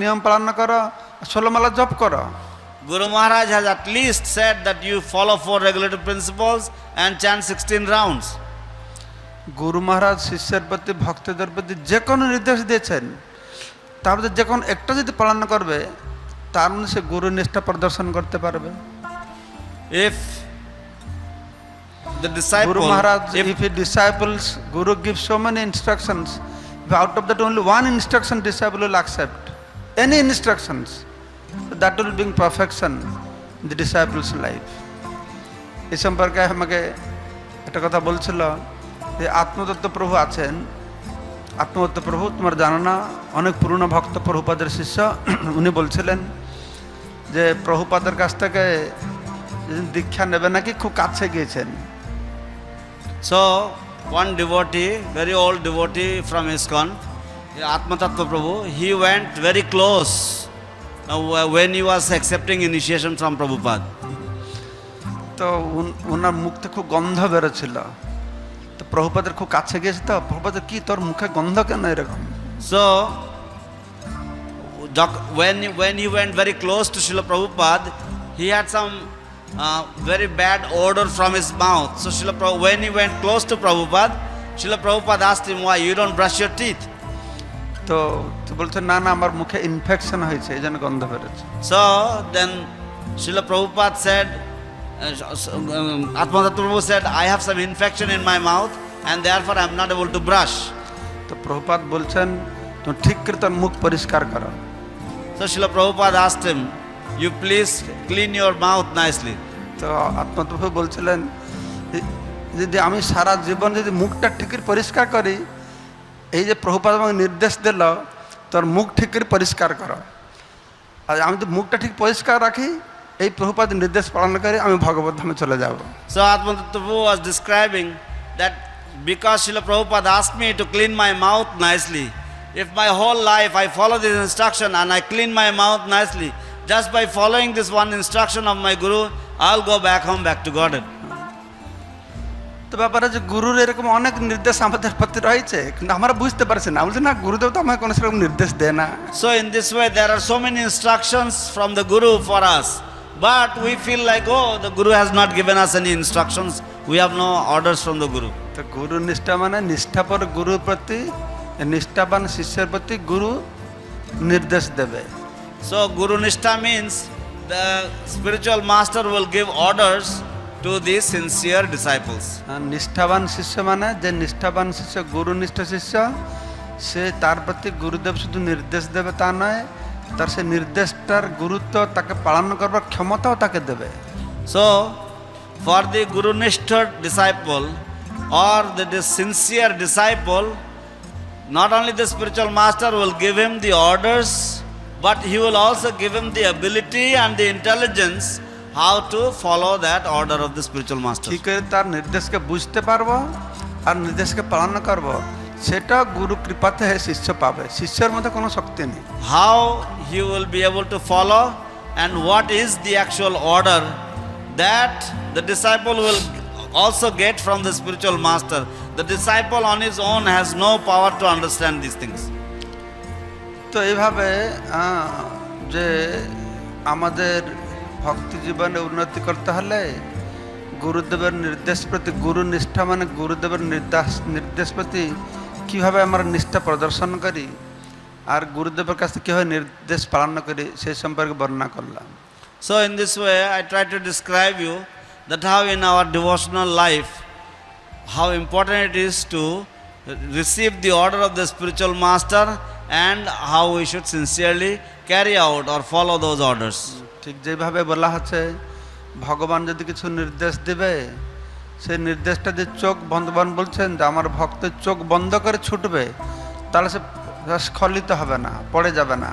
নিয়ম পালন করো, 16 মালা জপ করো। Guru Maharaj has at least said that you follow 4 regulative principles and chant 16 rounds. গুরু মহারাজ শিষ্যের প্রতি ভক্তদের প্রতি যে কোনো নির্দেশ দিয়েছেন, তারপরে যে কোনো একটা যদি পালন করবে তার মধ্যে সে গুরু নিষ্ঠা প্রদর্শন করতে পারবে। If the disciple, Guru Maharaj, if he disciples, Guru gives so many instructions. If out of that only one instruction disciple will accept, any instructions, that will bring perfection in the disciple's life. এই সম্পর্কে আমাকে একটা কথা বলছিল যে আত্মতত্ত্ব প্রভু আছেন। আত্মতত্ত্ব প্রভু তোমার জানো না, অনেক পুরনো ভক্ত প্রভুপাদের শিষ্য। উনি বলছিলেন যে প্রভুপাদের কাছ থেকে দীক্ষা নেবে নাকি খুব কাছে গিয়েছেন। So one devotee, very old devotee from ISKCON, Atma Tattva Prabhu, he went very close when he was accepting initiation from Prabhupada. তো ওনার মুখ থেকে খুব গন্ধ বেরোচ্ছিল। তো প্রভুপাদের খুব কাছে গিয়েছে, তো প্রভুপাদের কি তোর মুখে গন্ধ কেন এরকম? So when he went very close to Srila Prabhupada, he had some very bad odor from his mouth. So when he went close to Prabhupada, Srila Prabhupada asked him, why you don't brush your teeth? তো বলছে না না আমার মুখে infection হয়েছে এই জন্য গন্ধ বেরোচ্ছে। So then Srila Prabhupada said, Atma Tattva Prabhu said, I have some infection in my mouth and therefore I am not able to brush. তো প্রভুপাদ বলছেন তুমি ঠিক করে তোর মুখ পরিষ্কার করো। So Srila Prabhupada asked him, you please clean your mouth nicely. তো আত্মপ্রভু বলছিলেন যদি আমি সারা জীবন যদি মুখটা ঠিক করে পরিষ্কার করি, এই যে প্রভুপাদ আমাকে নির্দেশ দিল তোর মুখ ঠিক করে পরিষ্কার করো, আর আমি যদি মুখটা ঠিক পরিষ্কার রাখি এই প্রভুপাদ নির্দেশ পালন করে আমি ভগবত ধামে চলে যাব। So Atma Tattva Prabhu was describing that because Srila Prabhupada asked me to clean my mouth nicely, if my whole life I follow this instruction and I clean my mouth nicely, just by following this one instruction of my Guru, I'll go back home, back to Godhead. তো ব্যাপারে যে গুরুর এরকম অনেক নির্দেশ আমাদের প্রতি রয়েছে, কিন্তু আমরা বুঝতে পারছি না। বলছি না গুরুদেব তো আমাকে কোনো সেরকম নির্দেশ দেয় না। So in this way there are so many instructions from the Guru for us, but we feel like, oh, the Guru has not given us any instructions, we have no orders from the Guru. তো গুরু নিষ্ঠা মানে নিষ্ঠাপর গুরুর প্রতি, নিষ্ঠাবান শিষ্যের প্রতি গুরু নির্দেশ দেবে। So Guru Nishtha means the spiritual master will give orders to the sincere disciples. নিষ্ঠাবান শিষ্য মানে যে নিষ্ঠাবান শিষ্য গুরু নিষ্ঠ শিষ্য, সে তার প্রতি গুরুদেব শুধু নির্দেশ দেবে তা নয়, তার সে নির্দেশটার গুরুত্ব তাকে পালন করবার ক্ষমতাও তাকে দেবে। So for the Guru Nishtha disciple or the sincere disciple, not only the spiritual master will give him the orders, but he will also give him the ability and the intelligence how to follow that order of the spiritual master. কি করে তার নির্দেশকে বুঝতে পারবো আর নির্দেশকে পালন করব, সেটা গুরু কৃপাতে শিষ্য পাবে। শিষ্যের মধ্যে কোনো শক্তি নেই। How he will be able to follow and what is the actual order that the disciple will also get from the spiritual master. The disciple on his own has no power to understand these things. তো এইভাবে যে আমাদের ভক্তি জীবনে উন্নতি করতে হলে গুরুদেবের নির্দেশ প্রতি, গুরু নিষ্ঠা মানে গুরুদেবের নির্দেশ প্রতি কীভাবে আমরা নিষ্ঠা প্রদর্শন করি আর গুরুদেবের কাছে কীভাবে নির্দেশ পালন করি সেই সম্পর্কে বর্ণনা করলাম। So in this way I try to describe you that how in our devotional life, how important it is to receive the order of the spiritual master and how we should sincerely carry out or follow those orders. ঠিক যেভাবে বলা হচ্ছে ভগবান যদি কিছু নির্দেশ দেবে, সেই নির্দেশটা যে চোখ ভগবান বলছেন যে আমার ভক্তের চোখ বন্ধ করে ছুটবে, তাহলে সে স্খলিত হবে না, পড়ে যাবে না।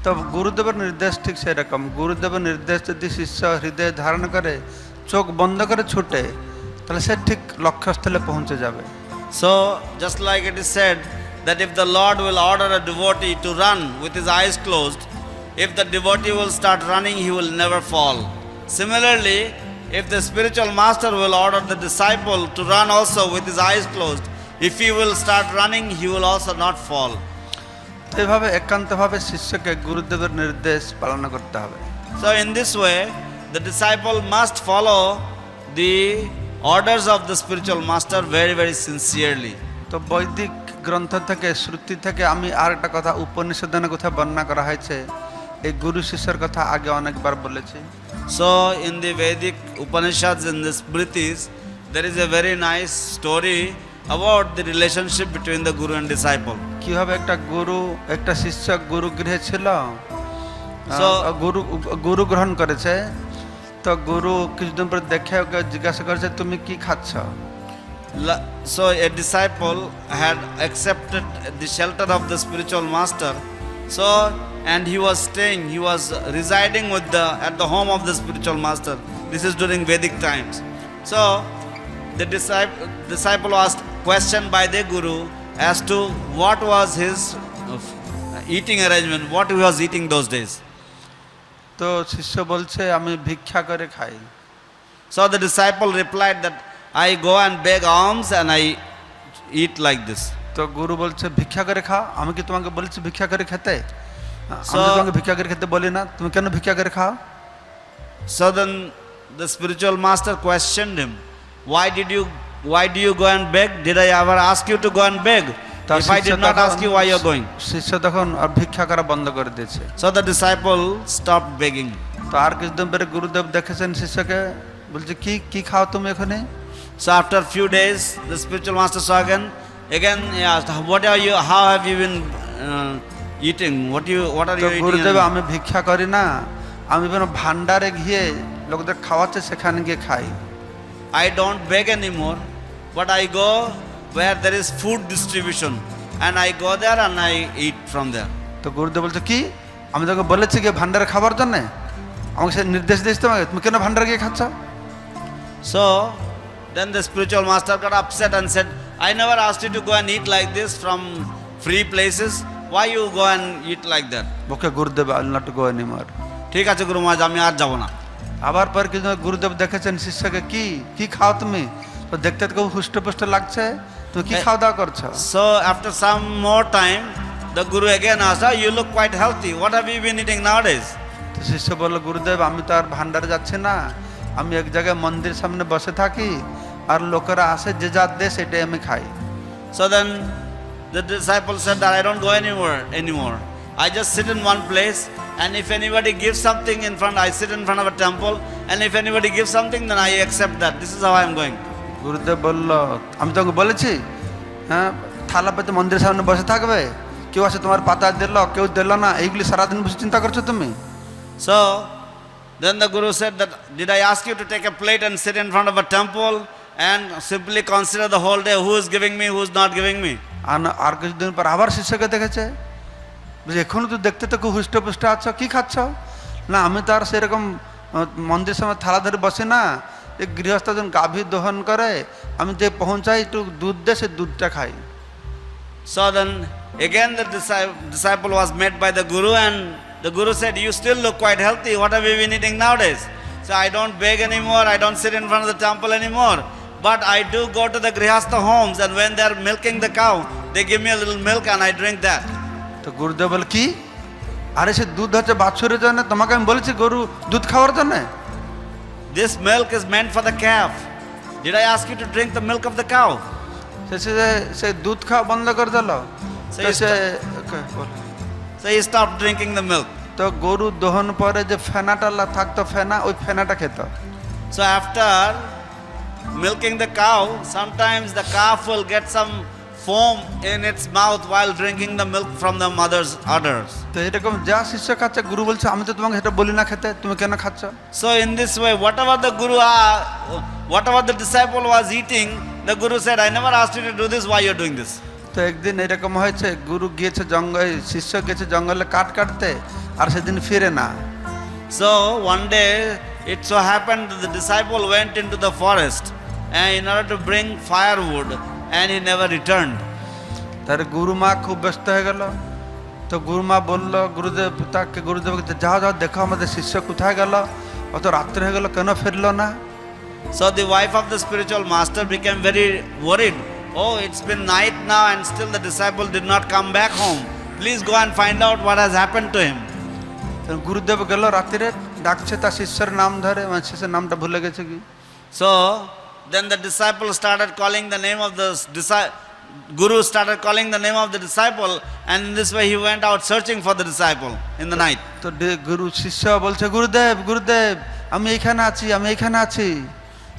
তো গুরুদেবের নির্দেশ ঠিক সেরকম। গুরুদেবের নির্দেশ যদি শিষ্য হৃদয়ে ধারণ করে চোখ বন্ধ করে ছুটে, তাহলে সে ঠিক লক্ষ্যস্থলে পৌঁছে যাবে। So just like it is said that if the Lord will order a devotee to run with his eyes closed, if the devotee will start running, he will never fall. Similarly, if the spiritual master will order the disciple to run also with his eyes closed, if he will start running, he will also not fall. তো এভাবে একান্তভাবে শিষ্যকে গুরুদেবের নির্দেশ পালন করতে হবে। So in this way, the disciple must follow the orders of the spiritual master very, very sincerely. তো বৈদিক গ্রন্থ থেকে শ্রুতি থেকে আমি আর একটা কথা উপনিষদের কথা বর্ণনা করা হয়েছে, এই গুরু শিষ্যের কথা আগে অনেকবার বলেছি। So in the Vedic Upanishads, in the Smritis, there is a very nice story about the relationship between the guru and disciple. কিভাবে একটা গুরু একটা শিষ্য গুরু গৃহে ছিল, So- গুরু গ্রহণ করেছে, তো গুরু কিছুদিন পর দেখে ওকে জিজ্ঞাসা করেছে তুমি কি খাচ্ছ। So a disciple had accepted the shelter of the spiritual master. So and he was staying, he was residing with at the home of the spiritual master. This is during Vedic times. So the disciple was questioned by the guru as to what was his eating arrangement, what he was eating those days. তো শিষ্য বলছে আমি ভিক্ষা করে খাই। So the disciple replied that I go and beg alms and I eat like this. তো গুরু বলছে ভিক্ষা করে খাও, আমি কি তোমাকে বলেছি ভিক্ষা করে খেতে? আমি তো So- তোমাকে ভিক্ষা করে খেতে বলি না, তুমি কেন ভিক্ষা করে খাও? So then the spiritual master questioned him, why do you go and beg? Did I ever ask you to go and beg? তা If I শিষ্য did not তখন- ask you, why you are going? শিষ্য তখন আর ভিক্ষা করা বন্ধ করে দিয়েছে। So the disciple stopped begging. তো আর কিছুদিন পরে গুরুদেব দেখেছেন শিষ্যকে, বলছে কি কি খাও তুমি এখানে? So after a few days, the spiritual master saw again he asked, how have you been eating? What are তো you গুরুদেব eating? আমি ভিক্ষা করি না, আমি কোনো ভান্ডারে গিয়ে লোকদের খাওয়াচ্ছে সেখানে গিয়ে খাই। I don't beg anymore, but I go where there is food distribution and I go there and I eat from there. তো গুরুদেব বলছে কি আমি তোকে বলেছি গিয়ে ভান্ডারে খাবার জন্য, আমাকে সে নির্দেশ দিয়েছে তোমাকে, তুমি কেন ভান্ডারে গিয়ে খাচ্ছ? So then the spiritual master got upset and said, I never asked you to go and eat like this from free places. Why you go and eat like that? ওকে গুরুদেব I will not go anymore. ঠিক আছে গুরু মহারাজ, আমি আর যাব না। আবার পর কিছু গুরুদেব দেখেছেন শিষ্যকে কি কি খাও তুমি, তো দেখতে তো খুব হুষ্টপুষ্ট লাগছে, তুমি কি খাওয়া দাওয়া করছো? So after some more time, the guru again asked, you look quite healthy. What have you been eating nowadays? তো শিষ্য বলল গুরুদেব আমি তো আর ভান্ডারে যাচ্ছি না, আমি এক জায়গায় মন্দির সামনে বসে থাকি আর লোকেরা আসে যে যা দেয় সেটাই আমি খাই। So then the disciple said that I don't go anymore. I just sit in one place, and if anybody gives something in front, I sit in front of a temple, and if anybody gives something, then I accept that. This is how I am going. গুরুদেব বলল আমি তোকে বলেছি হ্যাঁ থালা পেতে মন্দিরের সামনে বসে থাকবে, কেউ আসে তোমার পাতা দিল কেউ দিল না, এইগুলি সারাদিন বসে চিন্তা করছো তুমি? So then the guru said that, did I ask you to take a plate and sit in front of a temple and simply consider the whole day who is giving me, who is not giving me? আর কিছুদিন পর আবার শিষ্যকে দেখেছে, বলছে এখনো তো দেখতে তো খুব হুষ্টপুষ্ট আছো, কি খাচ্ছ? না আমি তো আর সেরকম মন্দিরের সামনে থালা ধরে বসে না, এই গৃহস্থ যখন গাভী দহন করে আমি যে পৌঁছাই একটু দুধ দে সে দুধটা খাই। So then again the disciple was met by the guru, and the guru said, you still look quite healthy. What have you been eating nowadays? So I don't beg anymore, I don't sit in front of the temple anymore, but I do go to the grihastha homes, and when they are milking the cow, they give me a little milk and I drink that. তো গুরুদেব বলে কি আরে সে দুধ হচ্ছে বাছুরের জন্য, তোমাকে আমি বলেছি গরু দুধ খাওয়ার জন্য? This milk is meant for the calf. Did I ask you to drink the milk of the cow? সে দুধ খাওয়া বন্ধ করে দিল। So he stopped drinking the milk. তো গরু দহন পরে যে ফেনাটা থাকতো ফেনা, ওই ফেনাটা খেত। So after milking the cow, sometimes the calf will get some foam in its mouth while drinking the milk from the mother's udders. তো এরকম যা শিষ্য খাচ্ছে গুরু বলছে আমি তো তোমাকে এটা বলি না খেতে, তুমি কেন খাচ্ছ? So in this way, whatever the disciple was eating, the guru said, I never asked you to do this, why you are doing this? তো একদিন এরকম হয়েছে, গুরু গিয়েছে জঙ্গলে, শিষ্য গেছে জঙ্গলে কাঠ কাটতে, আর সেদিন ফিরে না। So one day it so happened that the disciple went into the forest and in order to bring firewood, and he never returned. তার গুরুমা খুব ব্যস্ত হয়ে গেল। তো গুরুমা বলল গুরুদেবকে যাও যাও দেখো আমাদের শিষ্য কোথায় গেল, অত রাত্রে হয়ে গেল কেন ফিরলো না? So the wife of the spiritual master became very worried. Oh, it's been night now and still the disciple did not come back home. please go and find out what has happened to him. তো গুরুদেব গেল রাত্রিরে, ডাকছে তার শিষ্যের নাম ধরে, মানে শিষ্যের নামটা ভুলে গেছে কি। So then the disciple started calling the name of the Guru started calling the name of the disciple, and in this way he went out searching for the disciple in the night. তো গুরু শিষ্য বলছে, গুরুদেব গুরুদেব আমি এইখানে আছি, আমি এইখানে আছি।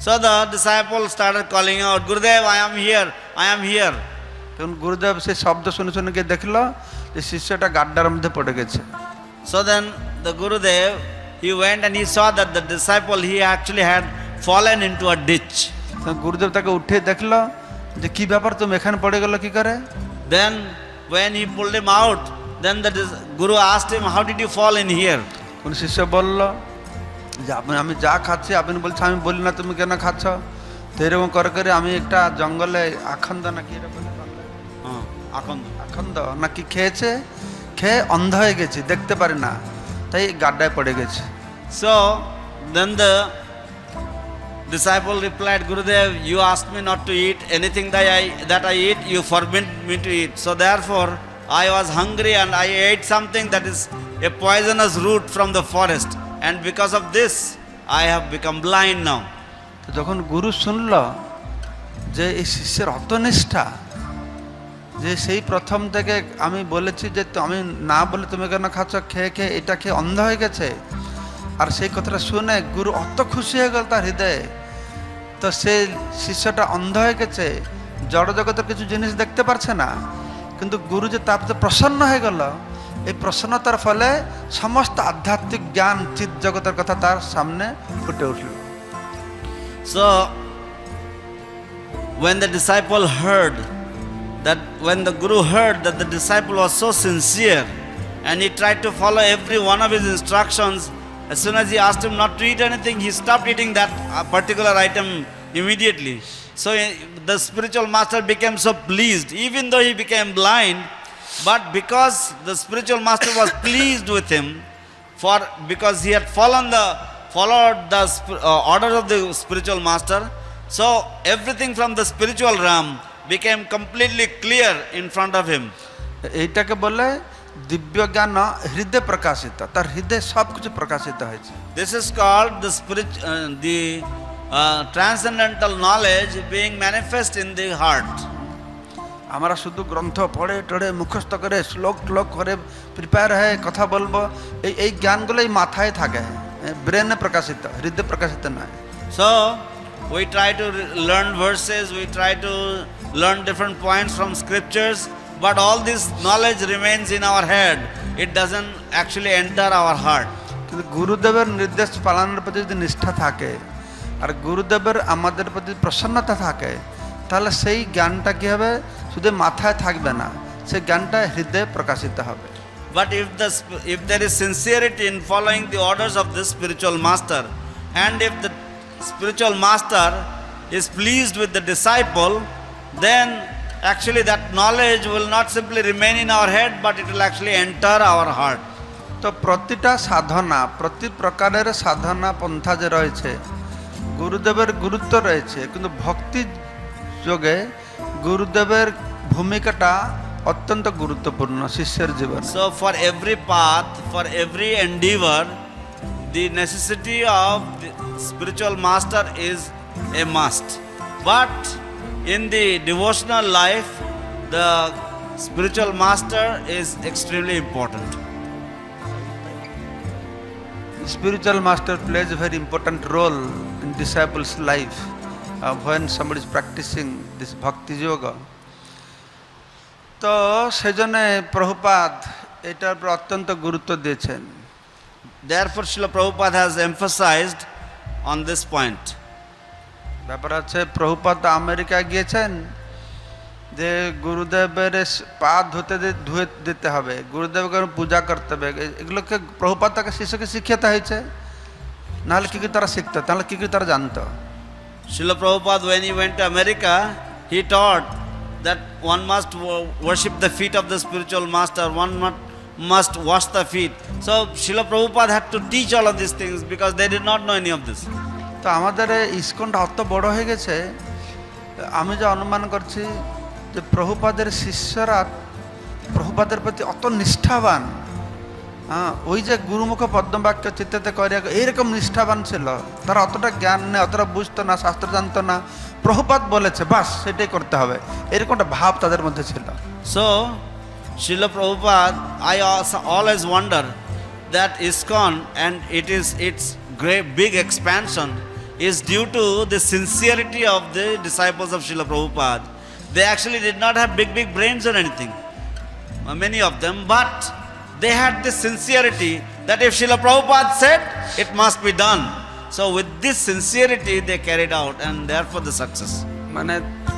So the disciple started calling out, Gurudev, I am here, I am here. তখন গুরুদেব সেই শব্দ শুনে শুনে গিয়ে দেখলো যে শিষ্যটা গাড্ডার মধ্যে পড়ে গেছে। So then the Gurudev, he went and he saw that the disciple, he actually had fallen into a ditch. তো গুরুদেব তাকে উঠে দেখলো যে কি ব্যাপার, তুমি এখানে পড়ে গেল কি করে। Then when he pulled him out, then the Guru asked him, how did you fall in here? কোন শিষ্য বলল যে আমি যা খাচ্ছি, আপনি বলছে আমি বলি না তুমি কেন খাচ্ছ। তো এরকম করে করে আমি একটা জঙ্গলে আখন্দ নাকি এটা বলে বাংলায়? আখন্দ নাকি খেয়েছে, খেয়ে অন্ধ হয়ে গেছি, দেখতে পারি না, তাই গাড্ডায় পড়ে গেছে। So then the disciple replied, Gurudev, you asked me not to eat anything that I eat, you forbid me to eat. So therefore I was hungry and I ate something that is a poisonous root from the forest, and because of this I have become blind now. তো যখন গুরু শুনল যে এই শিষ্যের অতনিষ্ঠা, যে সেই প্রথম থেকে আমি বলেছি যে আমি না বলে তুমি কেন খাচ্ছ, খেয়ে খেয়ে এটা খেয়ে অন্ধ হয়ে গেছে, আর সেই কথাটা শুনে গুরু অত খুশি হয়ে গেল তার হৃদয়ে। তো সেই শিষ্যটা অন্ধ হয়ে গেছে, জড় জগতের কিছু জিনিস দেখতে পারছে না, কিন্তু গুরু যে তার প্রতি প্রসন্ন হয়ে গেল, এই প্রসন্নতার ফলে সমস্ত আধ্যাত্মিক জ্ঞান চিৎ জগতের কথা তার সামনে ফুটে উঠল। So when the disciple heard that, when the Guru heard that the disciple was so sincere and he tried to follow every one of his instructions, as soon as he asked him not to eat anything, he stopped eating that particular item immediately. So the spiritual master became so pleased, even though he became blind, but because the spiritual master was pleased with him, because he had followed the orders of the spiritual master, so everything from the spiritual realm became completely clear in front of him. এইটাকে বলে দিব্য জ্ঞান হৃদয় প্রকাশিত, তার হৃদয়ে সব কিছু প্রকাশিত হয়েছে। This is called the transcendental knowledge being manifest in the heart. আমরা শুধু গ্রন্থ পড়ে টড়ে মুখস্থ করে শ্লোক ট্লোক করে প্রিপেয়ার হয়ে কথা বলবো, এই জ্ঞানগুলোই মাথায় থাকে, ব্রেনে প্রকাশিত, হৃদয়ে প্রকাশিত নয়। So we try to learn verses, we try to learn different points from scriptures, but all this knowledge remains in our head. It doesn't actually enter our heart. কিন্তু গুরুদেবের নির্দেশ পালনের প্রতি যদি নিষ্ঠা থাকে আর গুরুদেবের আমাদের প্রতি প্রসন্নতা থাকে, তাহলে সেই জ্ঞানটা কী হবে, শুধু মাথায় থাকবে না, সেই জ্ঞানটা হৃদয়ে প্রকাশিত হবে। But if there is sincerity in following the orders of this spiritual master, and if the spiritual master is pleased with the disciple, then actually that knowledge will not simply remain in our head, but it will actually enter our heart. তো প্রতিটা সাধনা, প্রতি প্রকারের সাধনা পন্থা যে রয়েছে, গুরুদেবের গুরুত্ব রয়েছে, কিন্তু ভক্তি যোগে গুরুদেবের ভূমিকাটা অত্যন্ত গুরুত্বপূর্ণ শিষ্যের জীবনে। So for every path, for every endeavor, the necessity of the spiritual master is a must. But in the devotional life, the spiritual master is extremely important. Spiritual master plays a very important role in disciples' life when somebody is practicing this bhakti yoga. তো সেজন্য প্রভুপাদ এটার উপর অত্যন্ত গুরুত্ব দিয়েছেন। Therefore, Srila Prabhupada has emphasized on this point. ব্যাপার হচ্ছে প্রভুপাদ আমেরিকায় গিয়েছেন, যে গুরুদেবের পা ধুয়ে দিতে হবে, গুরুদেবকে পূজা করতে হবে, এগুলোকে প্রভুপাদ তাকে শিষ্যকে শিখাতে হয়েছে, নাহলে কী কী তারা শিখতো, তাহলে কী কী তারা জানতো। Srila Prabhupada, when he went to America, he taught that one must worship the feet of the spiritual master, one must wash the feet. So Srila Prabhupada had to teach all of these things because they did not know any of this. তো আমাদের ইস্কনটা অত বড় হয়ে গেছে, আমি যা অনুমান করছি যে প্রভুপাদের শিষ্যরা প্রভুপাদের প্রতি অত নিষ্ঠাবান, হ্যাঁ, ওই যে গুরুমুখ পদ্মবাক্য চিত্তে করিয়া এইরকম নিষ্ঠাবান ছিল। তারা অতটা জ্ঞান নেই, অতটা বুঝতো না, শাস্ত্র জানতো না, প্রভুপাদ বলেছে বাস সেটাই করতে হবে, এরকম একটা ভাব তাদের মধ্যে ছিল। So, Srila Prabhupada, I also always wonder that ISKCON and its great big expansion is due to the sincerity of the disciples of Srila Prabhupada. They actually did not have big brains or anything, many of them, but they had this sincerity that if Srila Prabhupada said, it must be done. So with this sincerity they carried out, and therefore the success. মানে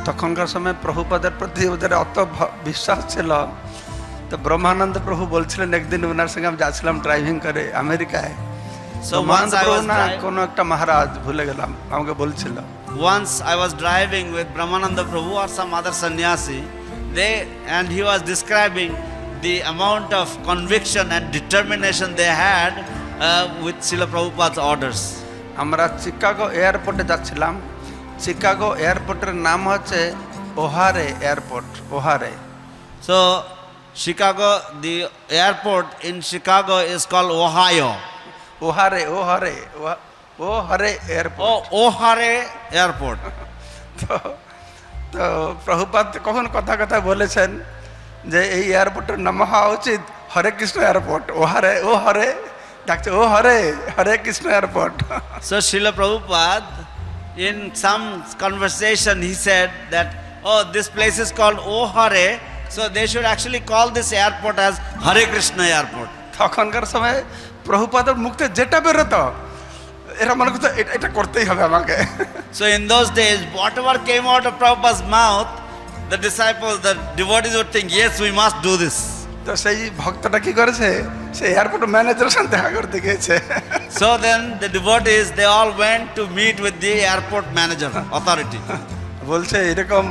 তখনকার সময় প্রভুপাদের প্রতি ওদের অত বিশ্বাস ছিল। তো ব্রহ্মানন্দ প্রভু বলছিলেন, একদিন ওনার সঙ্গে আমি যাচ্ছিলাম ড্রাইভিং করে আমেরিকায়। So once I was কোনো একটা মহারাজ ভুলে গেলাম, আমাকে বলছিল once I was driving with Brahmananda Prabhu or some other sannyasi, and he was describing the amount of conviction and determination they had with Srila Prabhupada's orders. আমরা চিকাগো এয়ারপোর্টে যাচ্ছিলাম। চিকাগো এয়ারপোর্টের নাম হচ্ছে O'Hare airport, O'Hare. So Chicago, the airport in Chicago is called Ohio. O'Hare O'Hare O'Hare airport. Oh, O'Hare Airport. তো প্রভুপাদ কখন কথা কথা বলেছেন যে এই এয়ারপোর্টের নাম হওয়া উচিত হরে কৃষ্ণ এয়ারপোর্ট। ওহারে ও হরে ডাকছে, ও Hare Hare Krishna airport. So Srila Prabhupada, in some conversation, he said that, oh, this place is called O'Hare, so they should actually call this airport as Hare Krishna Airport. তখনকার সময় প্রভুপাদের মুখ থেকে যেটা বেরোতো এরা মনে করতো এটা করতেই হবে আমাকে। So in those days, whatever came out of Prabhupada's mouth, the disciples, the devotees would think, yes, we must do this. তো সেই ভক্তটা কি করেছে, সেই এয়ারপোর্ট ম্যানেজারের সাথে দেখা করতে গিয়েছে। So then the devotees, they all went to meet with the airport manager, authority. বলছে এরকম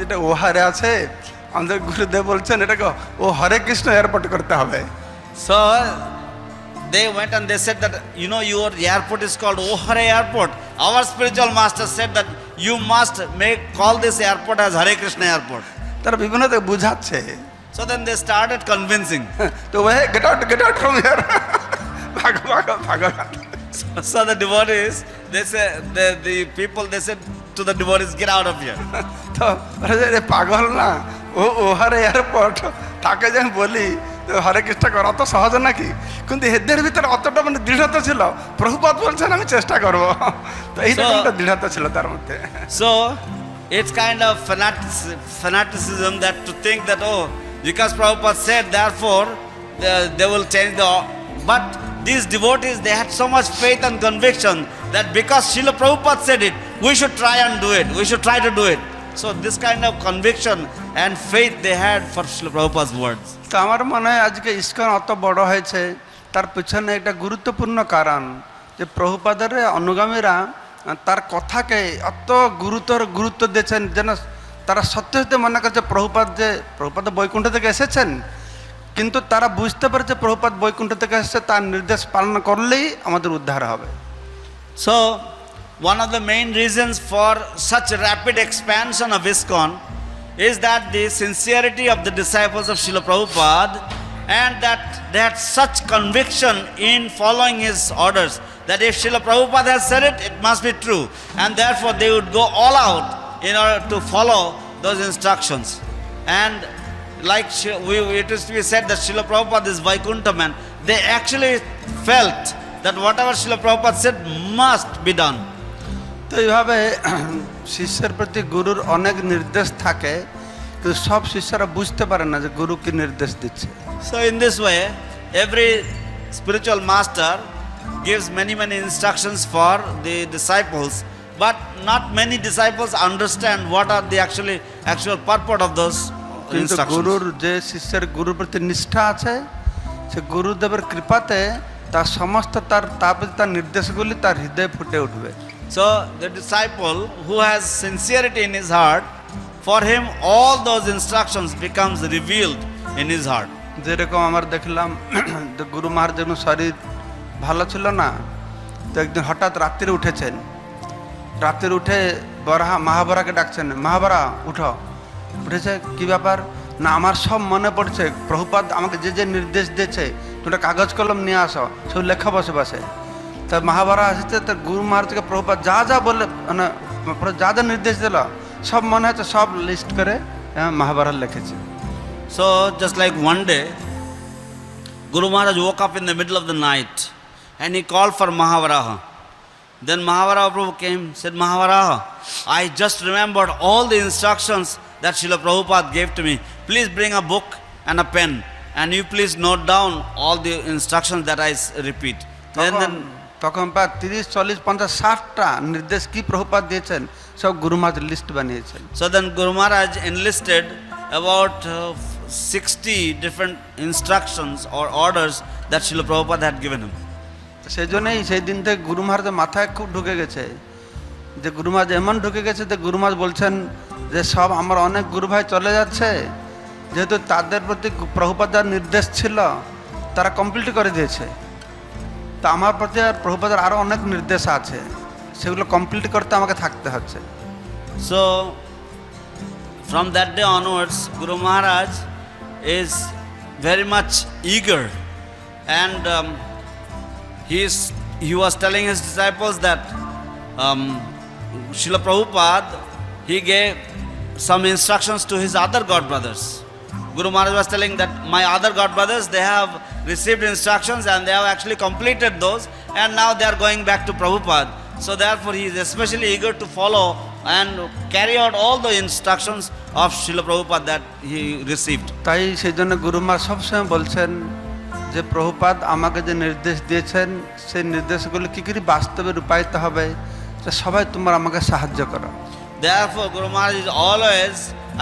এটা ওহারে আছে, আমাদের গুরুদেব বলছেন এটাকে ও হরে কৃষ্ণ এয়ারপোর্ট করতে হবে। So they went and they said that, you know, your airport is called O'Hare Airport. Our spiritual master said that you must call this airport as Hare Krishna Airport. তারা বিভিন্ন বুঝাচ্ছে। So then they started convincing. তো get out from here, ভাগো ভাগো ভাগো। So the devotees, they said, the people, they said to the devotees, get out of here. তো পাগল না, ও ওহারে এয়ারপোর্ট, তাকে যে আমি বলি হরে কৃষ্ণ করা অত সহজ নাকি, কিন্তু এদের ভিতরে অতটা মানে দৃঢ়তা ছিল, প্রভুপাদ বলছেন আমি চেষ্টা করব। তো এইরকমটা দৃঢ়তা ছিল তার মধ্যে। So it's kind of fanaticism that to think that, oh, because Prabhupada said, therefore they will change but these devotees, they had so much faith and conviction that because Srila Prabhupada said it, we should try and do it, we should try to do it. So this kind of conviction and faith they had for Srila Prabhupada's words. তো আমার মনে হয় আজকে ISKCON অত বড় হয়েছে, তার পিছনে একটা গুরুত্বপূর্ণ কারণ যে প্রভুপাদের অনুগামীরা তার কথাকে অত গুরুত্ব দিয়েছেন, যেন তারা সত্যি সত্যি মনে করছে প্রভুপাদ বৈকুণ্ঠ থেকে এসেছেন, কিন্তু তারা বুঝতে পারছে প্রভুপাদ বৈকুণ্ঠ থেকে এসেছে, তার নির্দেশ পালন করলেই আমাদের উদ্ধার হবে। So one of the main reasons for such rapid expansion of ISKCON is that the sincerity of the disciples of Srila Prabhupada, and that they had such conviction in following his orders that if Srila Prabhupada has said it, it must be true, and therefore they would go all out in order to follow those instructions. And like it is to be said that Srila Prabhupada is Vaikuntha man, they actually felt that whatever Srila Prabhupada said must be done. তো এইভাবে শিষ্যের প্রতি গুরুর অনেক নির্দেশ থাকে, কিন্তু সব শিষ্যরা বুঝতে পারে না যে গুরু কি নির্দেশ দিচ্ছে। So in this way, every spiritual master gives many instructions for the disciples, but not many disciples understand what are the actual purport of those কিন্তু instructions. গুরুর যে শিষ্যের গুরুর প্রতি নিষ্ঠা আছে, সে গুরুদেবের কৃপাতে তার সমস্ত তার নির্দেশগুলি তার হৃদয়ে ফুটে উঠবে। So the disciple who has sincerity in his heart, for him all those instructions becomes revealed in his heart. যেরকম আমার দেখলাম গুরু মহারাজ যখন শরীর ভালো ছিল না, তো একদিন হঠাৎ রাত্রে উঠেছেন, রাত্রে উঠে মহাবরাকে ডাকছেন, মহাবরা উঠো। উঠেছে কি ব্যাপার, না আমার সব মনে পড়ছে, প্রভুপাদ আমাকে যে যে নির্দেশ দিয়েছে, তোটা কাগজ কলম নিয়ে আসো, সব লেখা বসে বসে। তা মহাভারত আসছে, তার গুরু মহারাজকে প্রভুপাদ যা যা বলে, মানে যা যা নির্দেশ দিল সব মনে হচ্ছে, সব লিস্ট করে মহাভারত লিখেছে। So just like one day, Guru Maharaj woke up in the middle of the night and he called for Mahavaraha. Then Mahavaraha Prabhu came, said, Mahavaraha, I just remembered all the instructions that Srila Prabhupada gave to me. Please bring a book and a pen and you please note down all the instructions that I repeat. তখন প্রায় 30, 40, 50, 60টা নির্দেশ কি প্রভুপাদ দিয়েছেন সব গুরু মহারাজ list বানিয়েছেন। So then Guru Maharaj enlisted about 60 different instructions or orders that Srila Prabhupada had given him. সেই জন্যই সেই দিন থেকে গুরু মহারাজের মাথায় খুব ঢুকে গেছে, যে গুরু মহারাজ এমন ঢুকে গেছে যে গুরু মহারাজ বলছেন যে সব আমার অনেক গুরু ভাই চলে যাচ্ছে, যেহেতু তাদের প্রতি প্রভুপাদার নির্দেশ ছিল তারা কমপ্লিট করে দিয়েছে, তা আমার প্রতি আর প্রভুপাদার আরও অনেক নির্দেশ আছে, সেগুলো কমপ্লিট করতে আমাকে থাকতে হচ্ছে। So from that day onwards, Guru Maharaj is very much eager and he was telling his disciples that Srila Prabhupada, he gave some instructions to his other god brothers. Guru Maharaj was telling that my other god brothers, they have received instructions and they have actually completed those and now they are going back to Prabhupada. So therefore he is especially eager to follow and carry out all the instructions of Srila Prabhupada that he received. তাই সেই জন্য গুরু মহারাজ সবসময় বলছেন যে প্রভুপাদ আমাকে যে নির্দেশ দিয়েছেন সেই নির্দেশগুলো কী কী বাস্তবে রূপায়িত হবে, তো সবাই তোমরা আমাকে সাহায্য করো। Therefore Guru Maharaj is always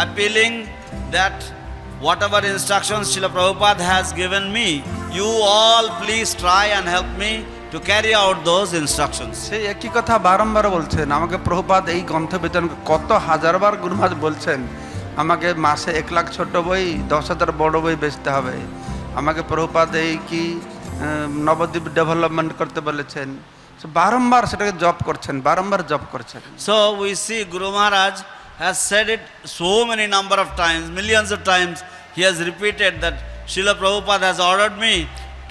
appealing that whatever instructions Srila Prabhupada has given me, you all please try and help me to carry out those instructions. সেই একই কথা বারংবার বলছেন। আমাকে প্রভুপাদ এই গ্রন্থ বিতরণ কত হাজারবার গুরু মহারাজ বলছেন, আমাকে মাসে 1 লাখ ছোট বই, 10,000 বড় বই বেচতে হবে। আমাকে প্রভুপাদ এই কি নবদ্বীপ ডেভেলপমেন্ট করতে বলেছেন, বারংবার সেটাকে জব করছেন, বারংবার জব করছেন। So we see Guru Maharaj has said it so many number of times, millions of times he has repeated that Srila Prabhupada has ordered me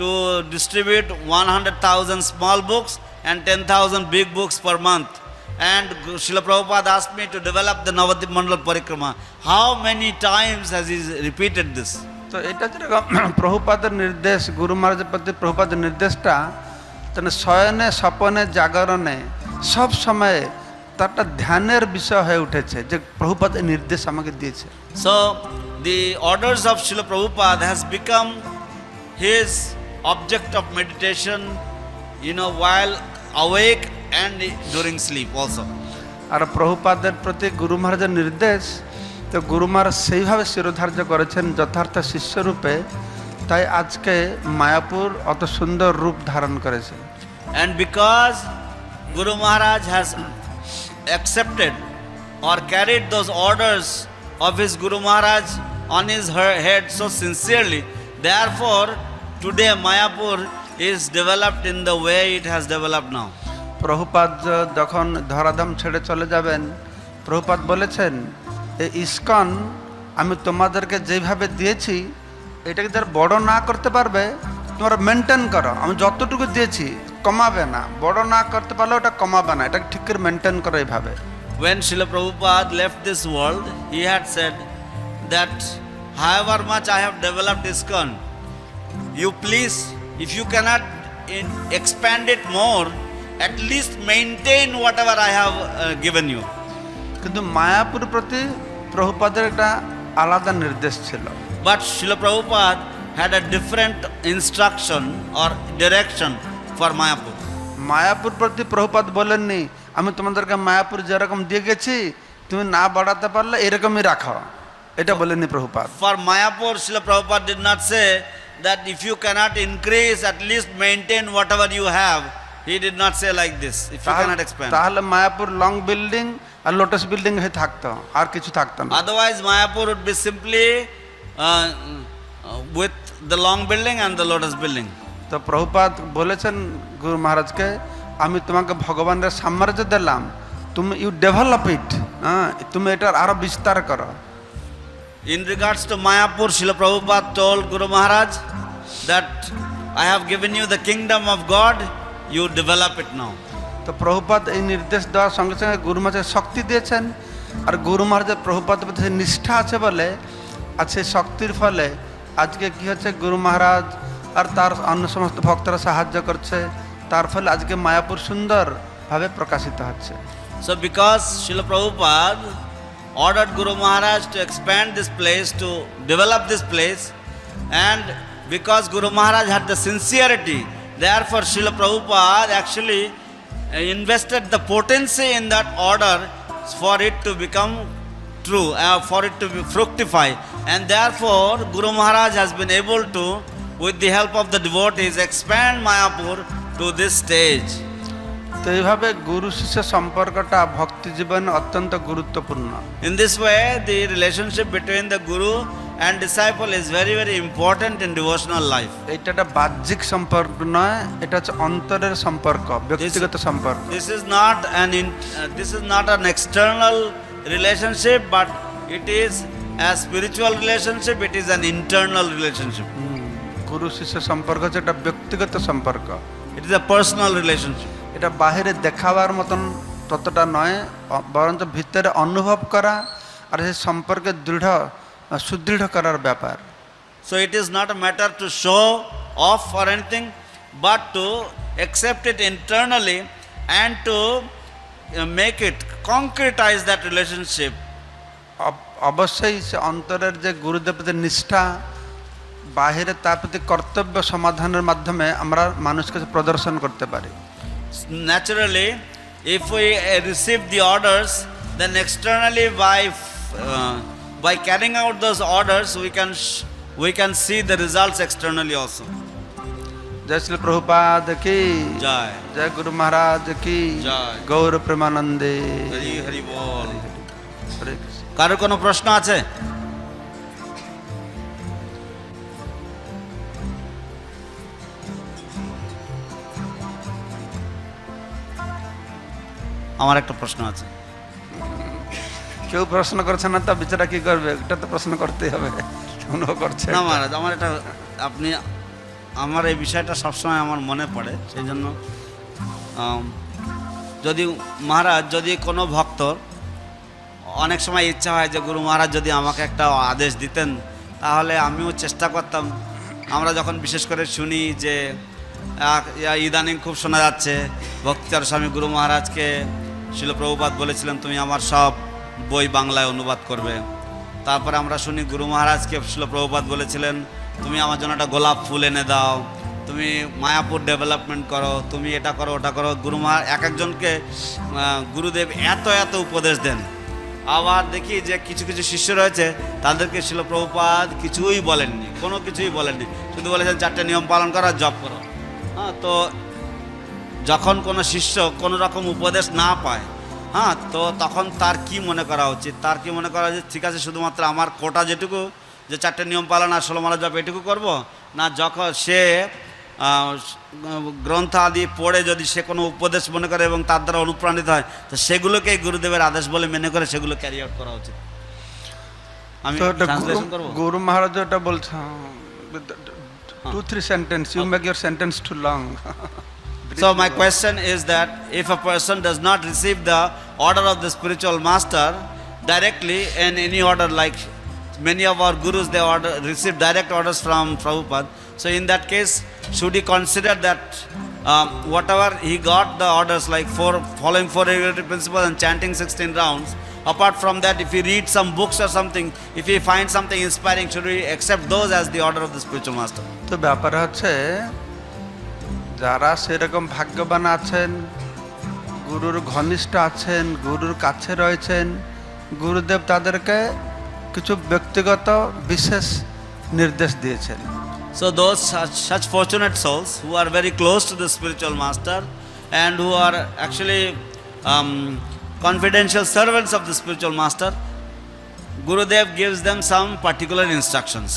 to distribute 100,000 small books and 10,000 big books per month. And Srila Prabhupada asked me to develop the Navadvip Mandal Parikrama. How many times has he repeated this? তো এটা যেরকম প্রভুপাদের নির্দেশ, গুরু মহারাজের প্রতি প্রভুপাদের নির্দেশটা তেন শয়নে স্বপনে জাগরণে সব সময়ে তারটা ধ্যানের বিষয় হয়ে উঠেছে যে প্রভুপাদের নির্দেশ আমাকে দিয়েছে। So the orders of Srila Prabhupada has become his object of meditation, while awake and during sleep also. আর প্রভুপাদের প্রতি গুরু মহারাজের নির্দেশ, তো গুরু মহারাজ সেইভাবে শিরোধার্য করেছেন যথার্থ শিষ্যরূপে, তাই আজকে মায়াপুর অত সুন্দর রূপ ধারণ করেছে। And because Guru Maharaj has accepted or carried those orders of his Guru Maharaj on his head so sincerely, therefore today Mayapur is developed in the way it has developed now. Prabhupada যখন ধরাধাম ছেড়ে চলে যাবেন, প্রভুপাদ বলেছেন এই ISKCON আমি তোমাদেরকে যেভাবে দিয়েছি এটাকে যারা বড় না করতে পারবে তোমরা মেনটেন করো, আমি যতটুকু দিয়েছি কমাবে না, বড় না করতে পারলে ওটা কমাবে না, এটাকে ঠিক করে মেনটেন করো এইভাবে। When Srila Prabhupada left this world, he had said that however much I have developed ISKCON, you please, if you cannot expand it more, at least maintain whatever I have given you. কিন্তু মায়াপুর প্রতি প্রভুপাদের একটা আলাদা নির্দেশ ছিল। But Srila Prabhupada had a different instruction or direction for Mayapur. Mayapur প্রতি প্রভুপাদ বলেননি আমি তোমাদেরকে মায়াপুর যেরকম দিয়ে গেছি তুমি না বাড়াতে পারলে এরকমই রাখো, এটা বলেননি Prabhupada. For Mayapur, Srila Prabhupada did not say that if you cannot increase, at least maintain whatever you have. He did not say like this, if you cannot expand. তাহলে মায়াপুর লং বিল্ডিং আর লোটাস বিল্ডিং হয়ে থাকতো, আর কিছু থাকতো না। Otherwise Mayapur would be simply with the long building and the lotus building. তো প্রভুপাদ বলেছেন গুরু মহারাজকে আমি তোমাকে ভগবানের সাম্রাজ্য দিলাম, তুমি ইউ ডেভেলপ ইট, তুমি এটার আরো বিস্তার করো। In regards to Mayapur, Srila Prabhupada told Guru Maharaj that I have given you the kingdom of God, you develop it now. তো প্রভুপাদ এই নির্দেশ দেওয়ার সঙ্গে সঙ্গে গুরু মহারাজ শক্তি দিয়েছেন, আর গুরু মহারাজের প্রভুপাদের প্রতি নিষ্ঠা আছে বলে আর সেই শক্তির ফলে আজকে কি হচ্ছে, গুরু মহারাজ আর তার অন্য সমস্ত ভক্তরা সাহায্য করছে, তার ফলে আজকে মায়াপুর সুন্দরভাবে প্রকাশিত হচ্ছে। So because Srila Prabhupada ordered Guru Maharaj to expand this place, to develop this place, and because Guru Maharaj had the sincerity, therefore Srila Prabhupada actually invested the potency in that order for it to become true, for it to be fructify, and therefore Guru Maharaj has been able to, with the help of the devotees, expand Mayapur to this stage. তো এইভাবে গুরু শিষ্য সম্পর্কটা ভক্তি জীবনে অত্যন্ত গুরুত্বপূর্ণ। In this way, the relationship between the Guru and disciple is very, very important in devotional life. এটা একটা বাহ্যিক সম্পর্ক নয়, এটা হচ্ছে অন্তরের সম্পর্ক, ব্যক্তিগত সম্পর্ক। This is not an external relationship, but it is a spiritual relationship. It is an internal relationship. গুরু শিষ্য সম্পর্ক হচ্ছে একটা ব্যক্তিগত সম্পর্ক। It is a personal relationship. এটা বাহিরে দেখাবার মতন ততটা নয়, বরঞ্চ ভিতরে অনুভব করা আর সেই সম্পর্কে সুদৃঢ় করার ব্যাপার। So it is not a matter to show off or anything, but to accept it internally and to make it, concretize that relationship. অবশ্যই সে অন্তরের যে গুরুদেবদের নিষ্ঠা, বাহিরে তার প্রতি কর্তব্য সমাধানের মাধ্যমে আমরা মানুষকে প্রদর্শন করতে পারি। Naturally, if we receive the orders, then externally by carrying out those orders, we can see the results externally also. जय श्री प्रभुपाद की Jai. जय गुरु महाराज की जय। गौर प्रेमानंदे। हरि हरि बोल। हरे कृष्ण। কারো কোনো প্রশ্ন আছে? আমার একটা প্রশ্ন আছে। কেউ প্রশ্ন করছে না, তা বেচারা কি করবে? এটা তো প্রশ্ন করতেই হবে, অনুভব করছে। না মহারাজ, আমার এটা আপনি, আমার এই বিষয়টা সবসময় আমার মনে পড়ে, সেই জন্য যদি মহারাজ, যদি কোনো ভক্তর অনেক সময় ইচ্ছা হয় যে গুরু মহারাজ যদি আমাকে একটা আদেশ দিতেন তাহলে আমিও চেষ্টা করতাম। আমরা যখন বিশেষ করে শুনি যে ইদানিং খুব শোনা যাচ্ছে ভক্তিচার স্বামী গুরু মহারাজকে শিল প্রভুপাদ বলেছিলেন তুমি আমার সব বই বাংলায় অনুবাদ করবে। তারপরে আমরা শুনি গুরু মহারাজকে শিল প্রভুপাদ বলেছিলেন তুমি আমার জন্য একটা গোলাপ ফুল এনে দাও, তুমি মায়াপুর ডেভেলপমেন্ট করো, তুমি এটা করো ওটা করো। গুরু মহারাজ এক একজনকে গুরুদেব এত এত উপদেশ দেন। আবার দেখি যে কিছু কিছু শিষ্য রয়েছে তাদেরকে শিল প্রভুপাদ কিছুই বলেননি, কোনো কিছুই বলেননি, শুধু বলেছেন 4টে নিয়ম পালন করো, জপ করো। হ্যাঁ, তো যখন কোনো শিষ্য কোনো রকম উপদেশ না পায়, হ্যাঁ, তো তখন তার কি মনে করা উচিত? তার কি মনে করা উচিত ঠিক আছে শুধুমাত্র আমার কোটা যেটুকু, যে 4টে নিয়ম পালন আর 16 মালা জপ এটুকু করব? না, যখন সে গ্রন্থ আদি পড়ে যদি সে কোনো উপদেশ মনে করে এবং তার দ্বারা অনুপ্রাণিত হয়, তো সেগুলোকে গুরুদেবের আদেশ বলে মেনে করে সেগুলো ক্যারি আউট করা উচিত। আমি ট্রান্সলেশন করব। গুরু মহারাজ এটা বলছেন 2-3 sentence, you make your sentence too long. So my question is that if a person does not receive the order of the spiritual master directly in any order, like many of our gurus, they receive direct orders from Prabhupada. So in that case, should he consider that whatever he got the orders, like following 4 regulatory principles and chanting 16 rounds, apart from that, if he reads some books or something, if he finds something inspiring, should we accept those as the order of the spiritual master? তো ব্যাপার হচ্ছে যারা সেরকম ভাগ্যবান আছেন, গুরুর ঘনিষ্ঠ আছেন, গুরুর কাছে রয়েছেন, গুরুদেব তাদেরকে কিছু ব্যক্তিগত বিশেষ নির্দেশ দিয়েছেন। So those such fortunate souls who are very close to the spiritual master and who are actually confidential servants of the spiritual master, Gurudev gives them some particular instructions.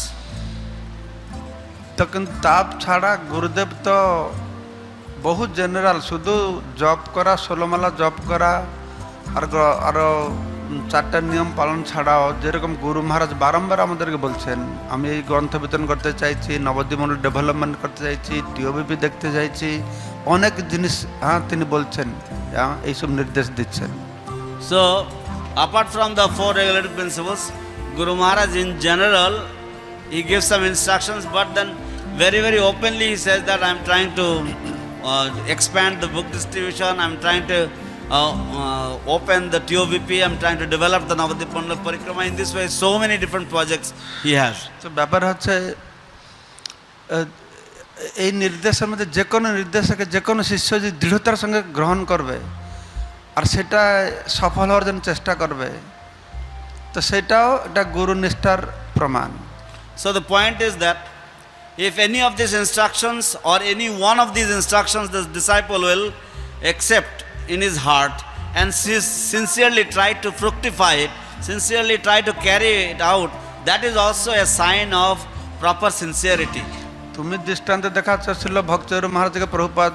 তো কিন্তু তাপ ছাড়া গুরুদেব তো বহু জেনারেল, শুধু জপ করা, 16 মালা জপ করা আর চারটা নিয়ম পালন ছাড়াও যেরকম গুরু মহারাজ বারংবার আমাদেরকে বলছেন, আমি এই গ্রন্থ বিতরণ করতে চাইছি, নবদ্বীপমণ্ডল ডেভেলপমেন্ট করতে চাইছি, টিওবিপি দেখতে চাইছি, অনেক জিনিস তিনি বলছেন, এইসব নির্দেশ দিচ্ছেন। So, apart from the four regulative principles, Guru Maharaj in general, he gives some instructions, but then very, very openly he says that I am trying to expand the book distribution, I am trying to open the TOVP, I am trying to develop the Navadvip Parikrama. In this way, so many different projects he has. তো ব্যাপার হচ্ছে এই নির্দেশের মধ্যে যে কোনো নির্দেশকে যে কোনো শিষ্য যদি দৃঢ়তার সঙ্গে গ্রহণ করবে আর সেটা সফল হওয়ার জন্য চেষ্টা করবে, তো সেটাও এটা গুরু নিষ্ঠার প্রমাণ। So the point is that if any of these instructions or any one of these instructions the disciple will accept in his heart and sincerely try to fructify it, sincerely try to carry it out, that is also a sign of proper sincerity. তুমি দৃষ্টান্ত দেখাচ্ছ, ছিল ভক্তর মহারাজকে প্রভুপাদ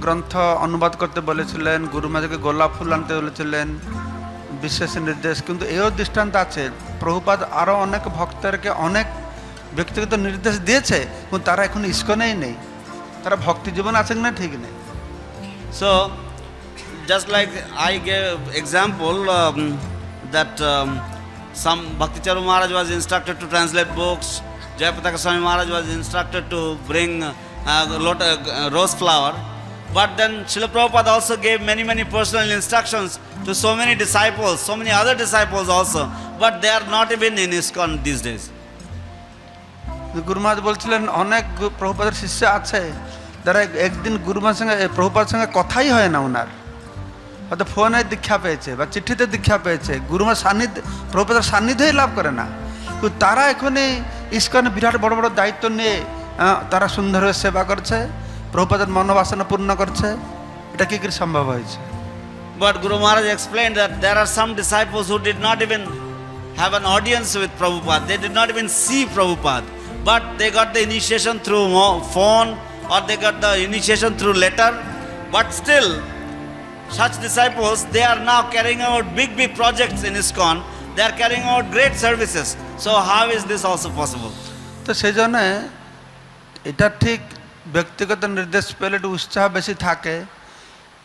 গ্রন্থ অনুবাদ করতে বলেছিলেন, গুরু মহারাজকে গোলাপ ফুল আনতে বলেছিলেন, বিশেষ নির্দেশ। কিন্তু এও দৃষ্টান্ত আছে, প্রভুপাদ আরও অনেক ভক্তরকে অনেক ব্যক্তিগত নির্দেশ দিয়েছে, কিন্তু তারা এখন ইস্কনেই নেই, তারা ভক্তি জীবন আছে না ঠিক নেই। So just like I gave example that some Bhakticharu Maharaj was instructed to translate books, Jayapataka Swami Maharaj was instructed to bring rose flower, but then Srila Prabhupada also gave many, many personal instructions to so many disciples, so many other disciples also, but they are not even in ISKCON these days. গুরু মহারাজ বলছিলেন অনেক প্রভুপাদের শিষ্য আছে যারা একদিন গুরু মহারাজের সঙ্গে প্রভুপাদের সঙ্গে কথাই হয় না, ওনার হয়তো ফোনে দীক্ষা পেয়েছে বা চিঠিতে দীক্ষা পেয়েছে, গুরু মহারাজ সান্নিধ্য প্রভুপাদের সান্নিধ্যই লাভ করে না, কিন্তু তারা এখনই ইস্কনে বিরাট বড় বড় দায়িত্ব নিয়ে তারা সুন্দরভাবে সেবা করছে, প্রভুপাদের মনোবাসনা পূর্ণ করছে। এটা কি করে সম্ভব হয়েছে? But Guru Maharaj explained that there are some disciples who did not even have an audience with Prabhupada, they did not even see Prabhupada, but they got the initiation through phone or they got the initiation through letter, but still such disciples, they are now carrying out big projects in ISKCON, they are carrying out great services. So how is this also possible? তো সেই জন্য এটা ঠিক ব্যক্তিগত নির্দেশ পেলে একটু উৎসাহ বেশি থাকে,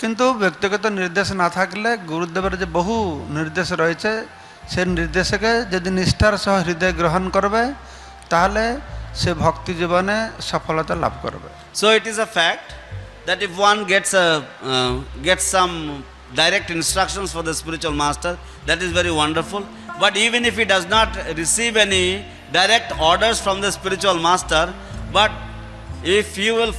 কিন্তু ব্যক্তিগত নির্দেশ না থাকলে গুরুদেবের যে বহু নির্দেশ রয়েছে সেই নির্দেশকে যদি নিষ্ঠার সহ হৃদয় গ্রহণ করবে তাহলে সে ভক্তি জীবনে সফলতা লাভ করবে। So it is a fact that if one gets some direct instructions for the spiritual master, that is very wonderful. But even if he does not receive any direct orders from the spiritual master, but if he will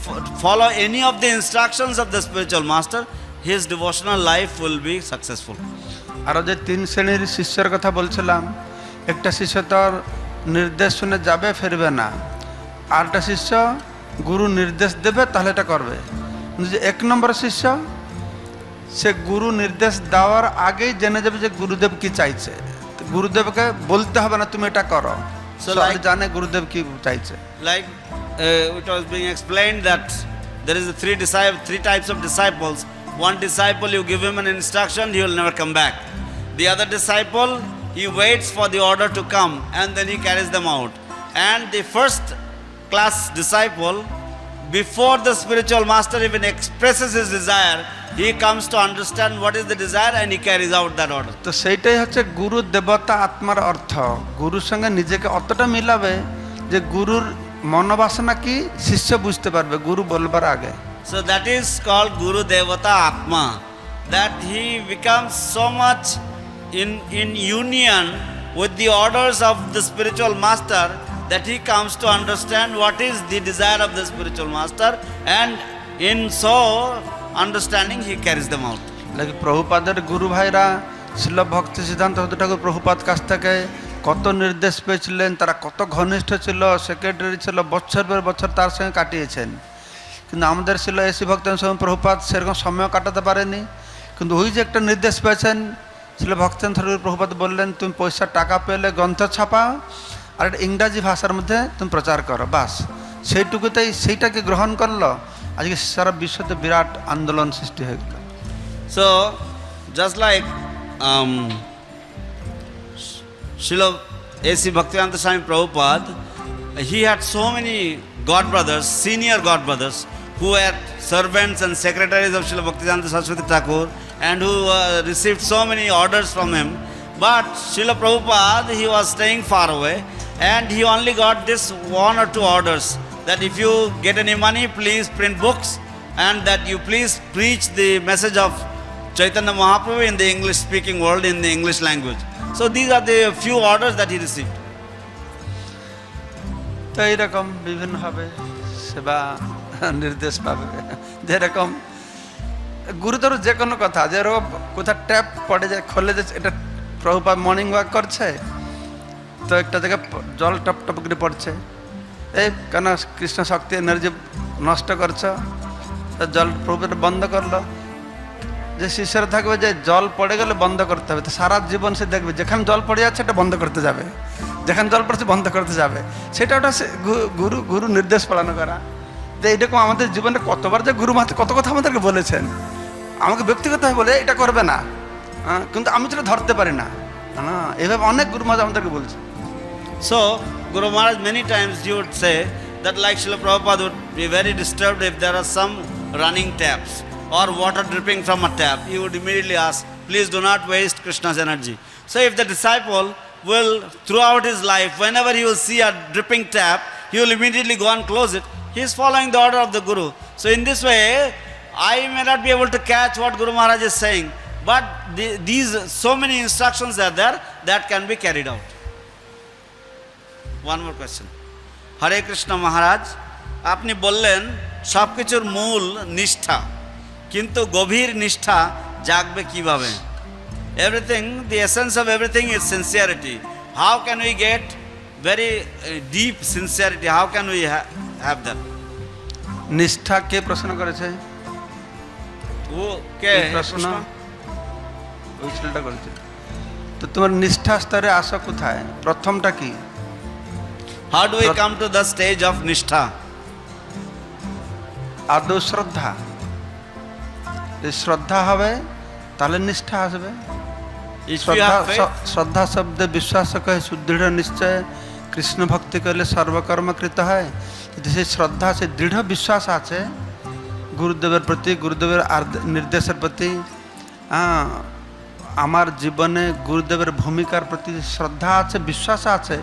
follow any of the instructions of the spiritual master, his devotional life will be successful. আরও যে তিন শ্রেণীর শিষ্যের কথা বলছিলাম, একটা শিষ্য তার নির্দেশ শুনে যাবে ফিরবে না, আরেকটা শিষ্য গুরু নির্দেশ দেবে তাহলে এটা করবে। যে এক নম্বর শিষ্য সে গুরু নির্দেশ দেওয়ার আগেই জেনে যাবে যে গুরুদেব কি চাইছে, গুরুদেবকে বলতে হবে না তুমি এটা করো, সবাই জানে গুরুদেব কি চাইছে। Like it was being explained that there is three types of disciples. One disciple, you give him an instruction, he will never come back. The other disciple, he waits for the order to come and then he carries them out. And the first class disciple, before the spiritual master even expresses his desire, he comes to understand what is the desire and he carries out that order. তো সেইটাই হচ্ছে গুরু দেবতা আত্মার অর্থ, গুরুর সঙ্গে নিজেকে অতটা মিলাবে যে গুরুর মনোবাসনা কি শিষ্য বুঝতে পারবে গুরু বলবার আগে। So that is called Guru Devata Atma, that he becomes so much in union with the orders of the spiritual master that he comes to understand what is the desire of the spiritual master, and in so understanding he carries them out. like প্রভুপাদের গুরু ভাইরা ছিল ভক্তি সিদ্ধান্ত ঠাকুর প্রভুপাদ কাছ থেকে কত নির্দেশ পেয়েছিলেন, তারা কত ঘনিষ্ঠ ছিল, সেক্রেটারি ছিল, বছর পর বছর তার সঙ্গে কাটিয়েছেন। কিন্তু আমাদের ছিল এসি ভক্তের সঙ্গে প্রভুপাদ সেরকম সময় কাটাতে পারেনি, কিন্তু ওই যে একটা নির্দেশ পেয়েছেন ছিল ভক্তেন ঠাকুর প্রভুপাদ বললেন তুমি পয়সার টাকা পেলে গ্রন্থ ছাপাও আর একটা ইংরাজি ভাষার মধ্যে তুমি প্রচার করো, বাস সেইটুকুতেই সেইটাকে গ্রহণ করলো, আজকে সারা বিশ্বতে বিরাট আন্দোলন সৃষ্টি হয়ে গেল। So just like Srila A.C. Bhaktivedanta Swami Prabhupada, he had so many god brothers, senior god brothers, who were servants and secretaries of Srila Bhaktivedanta Saraswati Thakur, and who received so many orders from him. But Srila Prabhupada, he was staying far away, and he only got this one or two orders, that if you get any money, please print books, and that you please preach the message of Chaitanya Mahaprabhu in the English speaking world, in the English language. So these are the few orders that he received. তো এইরকম বিভিন্নভাবে সেবা নির্দেশ পাবে। যেরকম গুরুতর যে কোনো কথা, যেরকম কোথাও ট্যাপ পড়ে যায়, খোলে যায়, এটা প্রভুপাদ মর্নিং ওয়াক করছে, তো একটা জায়গায় জল টপ টপ করে পড়ছে, এই কেন কৃষ্ণ শক্তি এনার্জি নষ্ট করছো, তো জল প্রভুপাদ বন্ধ করলো। যে শিষ্যরা থাকবে যে জল পড়ে গেলে বন্ধ করতে হবে, তো সারা জীবন সে দেখবে যেখানে জল পড়ে যাচ্ছে এটা বন্ধ করতে যাবে, যেখানে জল পড়ছে বন্ধ করতে যাবে। সেটা ওটা গুরু গুরু নির্দেশ পালন করা। তো এইরকম আমাদের জীবনে কতবার যে গুরু মাত্র কত কথা আমাদেরকে বলেছেন, আমাকে ব্যক্তিগতভাবে বলে এটা করবে না, কিন্তু আমি যেটা ধরতে পারি না, এভাবে অনেক গুরু মাঝে আমাদেরকে বলছে। So, Guru Maharaj many times he would say that like Srila Prabhupada would be very disturbed if there are some running taps or water dripping from a tap. He would immediately ask, please do not waste Krishna's energy. So if the disciple will, throughout his life, whenever he will see a dripping tap, he will immediately go and close it. He is following the order of the Guru. So in this way, I may not be able to catch what Guru Maharaj is saying, but these so many instructions are there that can be carried out. One more question. Hare Krishna Maharaj, আপনি বললেন সব কিছুর মূল নিষ্ঠা, কিন্তু গভীর নিষ্ঠা জাগবে কিভাবে? Everything, the essence of everything is sincerity. How can we get very deep sincerity? How can we have that? নিষ্ঠা কে প্রশ্ন করেছে? ও কে এই প্রশ্ন ওই ছেলেটা করেছে। তো তোমার নিষ্ঠা স্তরে আসা কোথায়? প্রথমটা কি? How do we come to the stage of nishtha? আদৌ শ্রদ্ধা। এই শ্রদ্ধা হবে তাহলে নিষ্ঠা আসবে। If you have faith, শ্রদ্ধা শব্দে বিশ্বাস কহে সুদৃঢ় নিশ্চয়, কৃষ্ণ ভক্তি করলে সর্বকর্ম কৃত হয়। যদি সেই শ্রদ্ধা, সেই দৃঢ় বিশ্বাস আছে গুরুদেবের প্রতি, গুরুদেবের নির্দেশের প্রতি, আমার জীবনে গুরুদেবের ভূমিকার প্রতি শ্রদ্ধা আছে, বিশ্বাস আছে,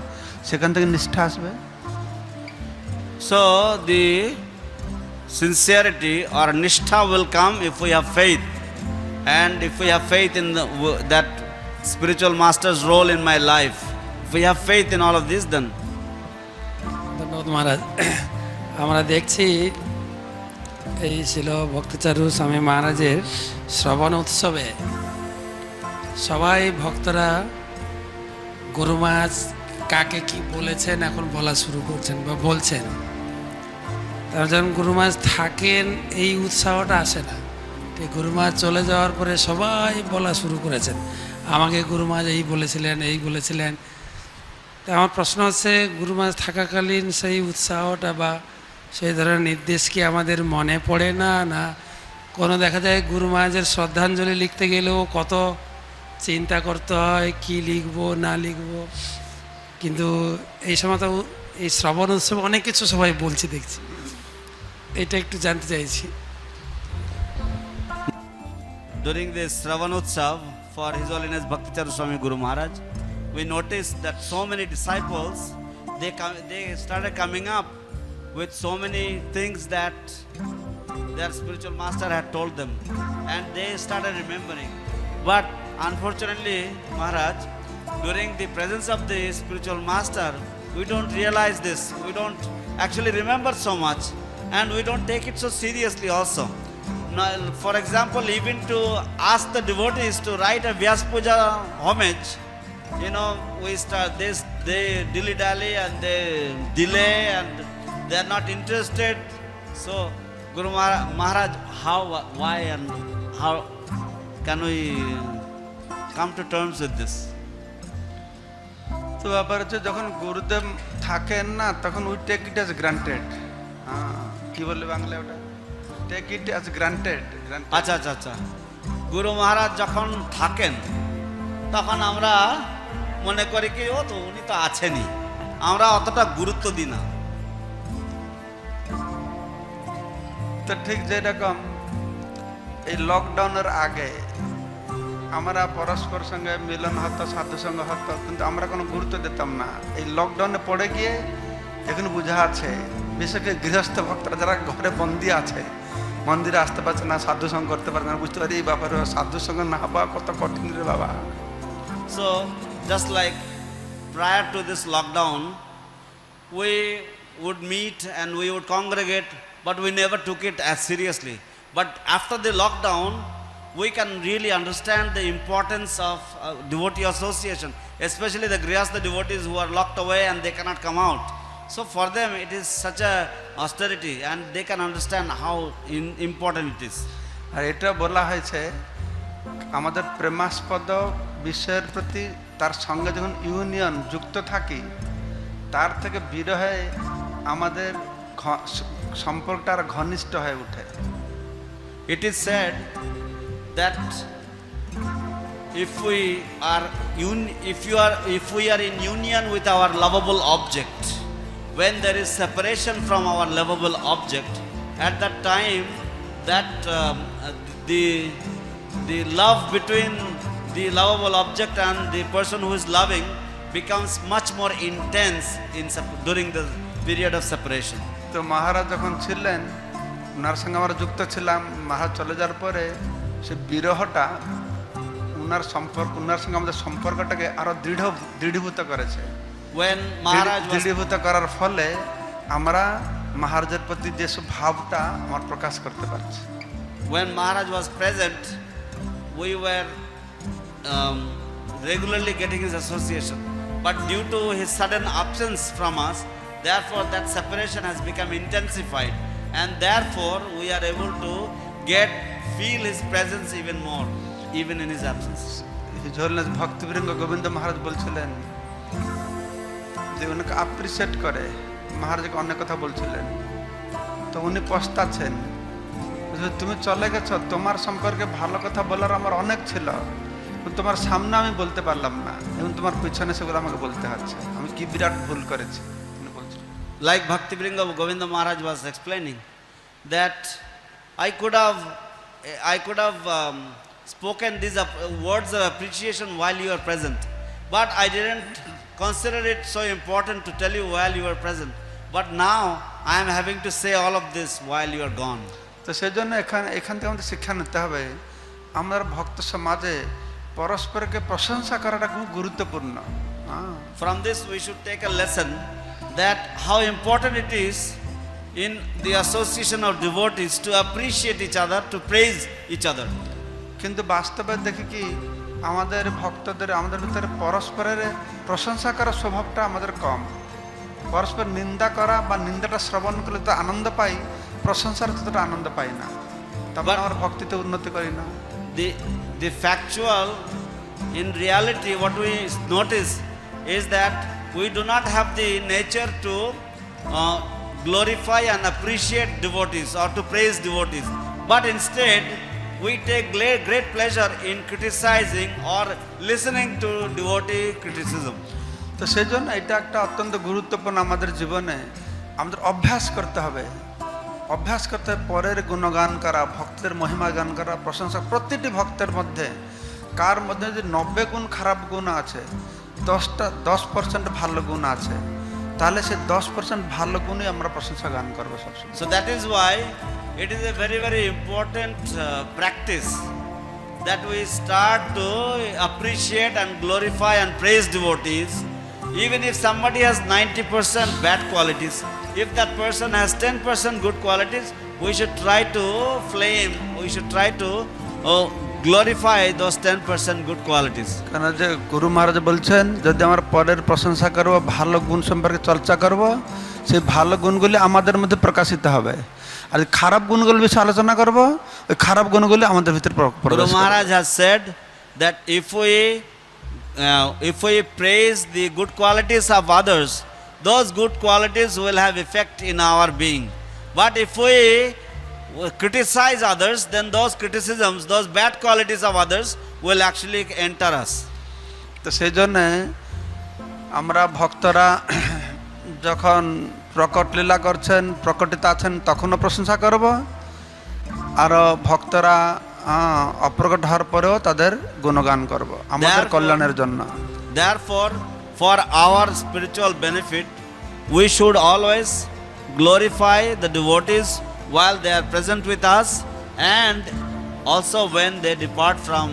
সেখান থেকে নিষ্ঠা আসবে। so the sincerity or nishtha will come if we have faith, and if we have faith in that spiritual master's role in my life. If we have faith in all of this, then ধন্যবাদ মহারাজ। আমরা দেখছি এই ছিল ভক্তিচারু স্বামী মহারাজের শ্রবণ উৎসবে সবাই ভক্তরা গুরু মহারাজ কাকে কি বলেছেন এখন বলা শুরু করছেন বা বলছেন। তারা যখন গুরু মহারাজ থাকেন এই উৎসাহটা আসে না, এই গুরু মহারাজ চলে যাওয়ার পরে সবাই বলা শুরু করেছেন, আমাকে গুরু মহারাজ এই বলেছিলেন, এই বলেছিলেন। তা আমার প্রশ্ন হচ্ছে, গুরু মহারাজ থাকাকালীন সেই উৎসাহটা বা সেই ধরনের নির্দেশ কি আমাদের মনে পড়ে না? না কোনো দেখা যায় গুরু মহারাজের শ্রদ্ধাঞ্জলি লিখতে গেলেও কত চিন্তা করতে হয়, কি লিখবো না লিখবো, কিন্তু এই সময় তো এই শ্রবণ উৎসবে অনেক কিছু সবাই বলছি দেখছি, এটা একটু জানতে চাইছি। during this Shravanotsav for His Holiness Bhakticharu Swami Guru Maharaj, we noticed that so many disciples, they started coming up with so many things that their spiritual master had told them, and they started remembering. But unfortunately, Maharaj, during the presence of the spiritual master, we don't realize this. We don't actually remember so much, and we don't take it so seriously also. Now, for example, even to ask the devotees to write a Vyas Puja homage, you know, we start this, they dilly-dally and they delay and they are not interested. So, Guru Maharaj, how, why and how can we come to terms with this? তো ব্যাপার হচ্ছে যখন গুরুদেব থাকেন না তখন we take it as granted. কি বললে বাংলায় ওটা? Take it as granted. আচ্ছা আচ্ছা আচ্ছা, গুরু মহারাজ যখন থাকেন তখন আমরা মনে করি কি ও তো উনি তো আছেনই, আমরা অতটা গুরুত্ব দিই না। তো ঠিক যেরকম এই লকডাউনের আগে আমরা পরস্পর সঙ্গে মিলন হতো, সাধু সঙ্গ হতো, কিন্তু আমরা কোনো গুরুত্ব দিতাম না। এই লকডাউনে পড়ে গিয়ে এখন বোঝা আছে, বিশেষ করে গৃহস্থ ভক্তরা যারা ঘরে বন্দি আছে, মন্দিরে আসতে পারছে না, সাধু সঙ্গ করতে পারছে না, বুঝতে পারি এই ব্যাপারে সাধু সঙ্গ না হওয়া কত কঠিন রে বাবা। So just like prior to this lockdown, we would meet and we would congregate, but we never took it as seriously. But after the lockdown, we can really understand the importance of devotee association, especially the Grihastha devotees who are locked away and they cannot come out. So for them it is such a austerity and they can understand how important it is. আর এটা বলা হয়েছে আমাদের প্রেমাস্পদ বিষয়ের প্রতি তার সঙ্গে যখন union যুক্ত থাকি, তার থেকে বিরহে আমাদের সম্পর্কটা আর ঘনিষ্ঠ হয়ে ওঠে। It is said that if we are in union with our lovable object, when there is separation from our lovable object, at that time that the love between the lovable object and the person who is loving becomes much more intense during the period of separation. তো মহারাজ যখন ছিলেন, ওনার সঙ্গে আমরা যুক্ত ছিলাম। মহারাজ চলে যাওয়ার পরে সে বিরহটা ওনার সঙ্গে আমাদের সম্পর্কটাকে আরো দৃঢ়ীভূত করেছে। When Maharaj was দৃঢ়ীভূত করার ফলে আমরা মহারাজের প্রতি যে ভাবটা আমার প্রকাশ করতে পারছি। When Maharaj was present, we were regularly getting his association. But due to his sudden absence from us, therefore that separation has become intensified. And therefore we are able to feel his presence even more, even in his absence. His Holiness ভক্তিবৃন্দ Govinda মহারাজ বলছিলেন যে উনাকে appreciate করে, মহারাজকে অনেক কথা বলছিলেন। তো উনি পস্তাচ্ছেন, তুমি চলে গেছো, তোমার সম্পর্কে ভালো কথা বলার আমার অনেক ছিল, তোমার সামনে আমি বলতে পারলাম না, এবং তোমার পিছনে সেগুলো আমাকে বলতে হচ্ছে, আমি কি বিরাট ভুল করেছি। Like Bhaktibringa Govinda Maharaj was explaining that I could have spoken these words of appreciation while you are present, but I didn't consider it so important to tell you while you are present. But now I am having to say all of this while you are gone. তো সেজন্য এখান থেকে আমাদের শিক্ষা নিতে হবে, আমরা ভক্ত সমাজে পরস্পরকে প্রশংসা করাটা খুব গুরুত্বপূর্ণ। From this we should take a lesson that how important it is in the association of devotees to appreciate each other, to praise each other. কিন্তু বাস্তবে দেখি কি আমাদের ভক্তদের আমাদের ভিতরে পরস্পরের প্রশংসা করার স্বভাবটা আমাদের কম। পরস্পর নিন্দা করা বা নিন্দাটা শ্রবণ করলে তো আনন্দ পাই, প্রশংসার ততটা আনন্দ পাই না, তারপর আমার ভক্তিতে উন্নতি করি না। The factual, in reality what we notice is that we do not have the nature to glorify and appreciate devotees or to praise devotees, but instead we take great pleasure in criticizing or listening to devotee criticism. তো সেজন্য এটা একটা অত্যন্ত গুরুত্বপূর্ণ আমাদের জীবনে আমাদের অভ্যাস করতে হবে। পরের গুণগান করা, ভক্তের মহিমা গান করা, প্রশংসা। প্রতিটি ভক্তের মধ্যে কার মধ্যে যদি 90 গুণ খারাপ গুণ আছে, 10% ভালো গুণ আছে, তাহলে সে 10% ভালো গুণই আমরা প্রশংসা গান করবো সবসময়। So that is why it is a very important practice that we start to appreciate and glorify and praise devotees. Even if somebody has 90% bad qualities, if that person has 10% good qualities, we should try to glorify those 10% good qualities. কেন যে গুরু মহারাজ বলছেন, যদি আমার পরের প্রশংসা করবো, ভালো গুণ সম্পর্কে চর্চা করব, সেই ভালো গুণগুলি আমাদের মধ্যে প্রকাশিত হবে। আর খারাপ গুণগুলি বেশি আলোচনা করব, ওই খারাপ গুণগুলি আমাদের ভিতরে প্রকাশ Guru করবে। Maharaj has said that if we praise the good qualities of others, those good qualities will have effect in our being. But if we criticize others, then those criticisms, those bad qualities of others will actually enter us. তো সেই জন্য আমরা ভক্তরা যখন প্রকট লীলা করছেন প্রকটিত আছেন তখনও প্রশংসা করব আর ভক্তরা অপ্রকট হওয়ার পরেও তাদের গুণগান করব আমাদের Therefore- কল্যাণের জন্য। Therefore, for our spiritual benefit, we should always glorify the devotees while they are present with us and also when they depart from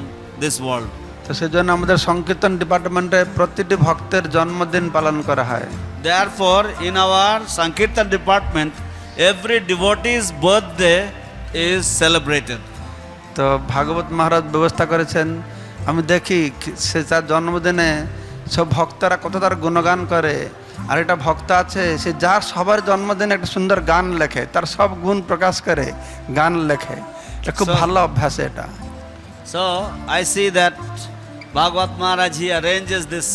this world. তো সেজন্য আমাদের সংকীর্তন ডিপার্টমেন্টে প্রতিটি ভক্তের জন্মদিন পালন করা হয়। Therefore, in our Sankirtan department, every devotee's birthday is celebrated. তো ভাগবত মহারাজ ব্যবস্থা করেছেন আমি দেখি সে তার জন্মদিনে সব ভক্তরা কত তার গুণগান করে আর একটা ভক্ত আছে সে যার সবার জন্মদিনে একটা সুন্দর গান লেখে তার সব গুণ প্রকাশ করে গান লেখে এটা খুব So- ভালো অভ্যাস এটা। So, I see that Bhagavat Maharaj he arranges this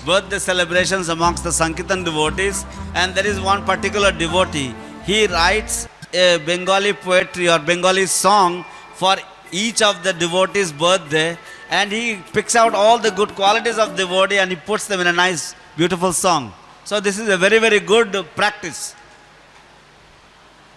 birthday celebrations amongst the Sankirtan devotees, and there is one particular devotee. He writes a Bengali poetry or Bengali song for each of the devotees' birthday, and he picks out all the good qualities of devotee and he puts them in a nice, beautiful song. So, this is a very, very good practice.